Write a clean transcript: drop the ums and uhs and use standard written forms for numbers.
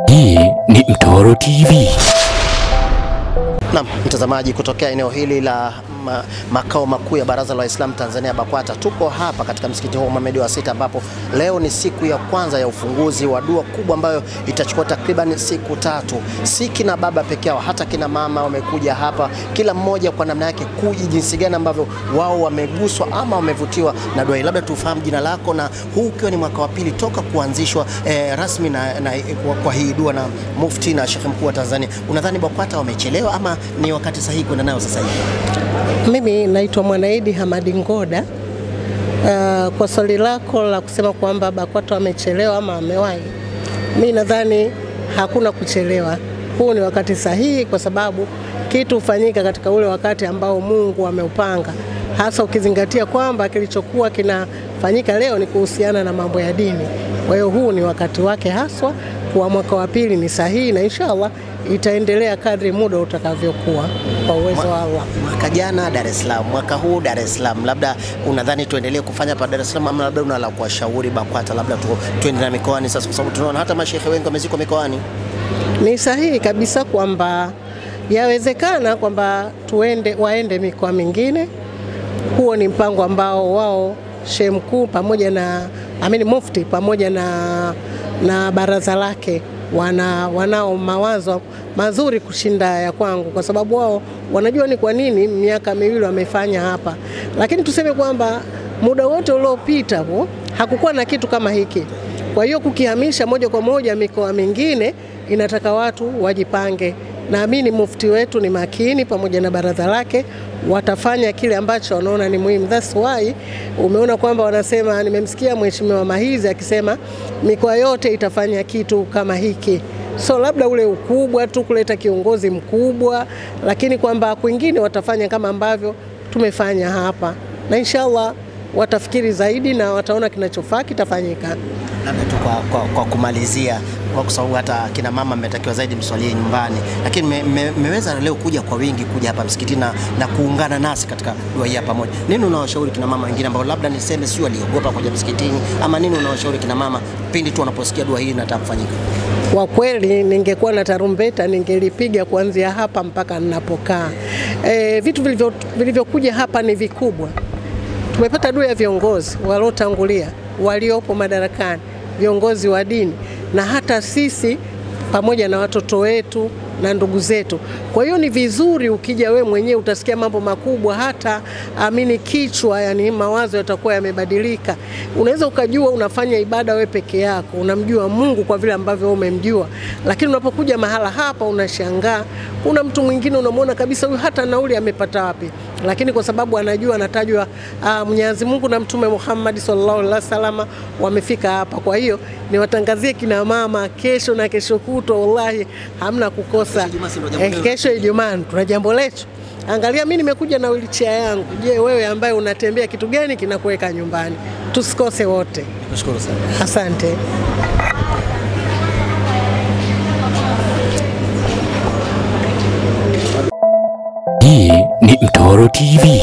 Hii ni Mtoro TV. Naam, mtazamaji, kutokea eneo hili la makao makuu ya Baraza la Waislamu Tanzania BAKWATA, tuko hapa katika msikiti huu Mohamed wa Sita, ambapo leo ni siku ya kwanza ya ufunguzi wa dua kubwa ambayo itachukua takriban siku 3. Si kina baba peke yao, hata kina mama wamekuja hapa, kila mmoja kwa namna yake kuji jinsi gani ambavyo wao wameguswa ama wamevutiwa na dua hii. Labda tufahamu jina lako, na huu ukiwa ni mwaka wa pili toka kuanzishwa rasmi kwa hii dua na Mufti na Sheikh Mkuu wa Tanzania. Unadhani BAKWATA wamechelewa ama ni wakati sahihi kwenda nayo sasa hivi? Mimi naitwa Mwanaidi Hamadi Ngoda. Kwa swali lako la kusema kwamba BAKWATA wamechelewa ama wamewahi, mimi nadhani hakuna kuchelewa. Huu ni wakati sahihi, kwa sababu kitu hufanyika katika ule wakati ambao Mungu ameupanga, hasa ukizingatia kwamba kilichokuwa kinafanyika leo ni kuhusiana na mambo ya dini. Kwa hiyo huu ni wakati wake haswa, kwa mwaka wa pili ni sahihi, na inshallah itaendelea kadri muda utakavyokuwa kwa uwezo wa Allah. Mwaka jana Dar es Salaam, mwaka huu Dar es Salaam, labda unadhani tuendelee kufanya pa Dar es Salaam ama labda unala kuwashauri BAKWATA labda tuende na mikoani sasa, kwa sababu tunaona hata mashehe wengi wameziko mikoani? Ni sahihi kabisa kwamba yawezekana kwamba waende mikoa mingine. Huo ni mpango ambao wao Sheikh Mkuu pamoja na Mufti pamoja na baraza lake wanao mawazo mazuri kushinda ya kwangu, kwa sababu wao wanajua ni kwa nini miaka miwili wamefanya hapa. Lakini tuseme kwamba muda wote uliopita hakukuwa na kitu kama hiki. Kwa hiyo kukihamisha moja kwa moja mikoa mingine inataka watu wajipange. Naamini Mufti wetu ni makini pamoja na baraza lake, watafanya kile ambacho wanaona ni muhimu. That's why umeona kwamba wanasema, nimemsikia Mheshimiwa Mahizi akisema mikoa yote itafanya kitu kama hiki. So labda ule ukubwa tu kuleta kiongozi mkubwa, lakini kwamba kwingine watafanya kama ambavyo tumefanya hapa, na inshallah watafikiri zaidi na wataona kinachofaa kitafanyika. Labda tu kwa kumalizia, kwa sababu hata kina mama mmetakiwa zaidi mswalie nyumbani, lakini mmeweza leo kuja kwa wingi, kuja hapa msikitini na kuungana nasi katika dua hii pamoja. Nini unawashauri kina mama wengine ambao labda niseme sio waliogopa kuja msikitini, ama nini unawashauri kina mama pindi tu wanaposikia dua hii inataka kufanyika? Kwa kweli ningekuwa na tarumbeta ningelipiga kuanzia hapa mpaka ninapokaa. Vitu vilivyokuja hapa ni vikubwa. Tumepata dua ya viongozi waliotangulia, waliopo madarakani, viongozi wa dini, na hata sisi pamoja na watoto wetu na ndugu zetu. Kwa hiyo ni vizuri ukija we mwenyewe utasikia mambo makubwa, hata kichwa, yani mawazo yatakuwa yamebadilika. Unaweza ukajua unafanya ibada we peke yako, unamjua Mungu kwa vile ambavyo umemjua, lakini unapokuja mahala hapa unashangaa, kuna mtu mwingine unamwona kabisa huyu hata nauli amepata wapi, lakini kwa sababu anajua anatajwa Mwenyezi Mungu na Mtume Muhammad sallallahu alaihi wasallam wamefika hapa. Kwa hiyo niwatangazie kina mama, kesho na kesho kutwa wallahi hamna kukosa. Kesho Ijumaa tuna jambo letu. Angalia, mimi nimekuja na wheelchair yangu. Je, wewe ambaye unatembea, kitu gani kinakuweka nyumbani? Tusikose wote. Nikushukuru sana. Asante. Hii ni Mtoro TV.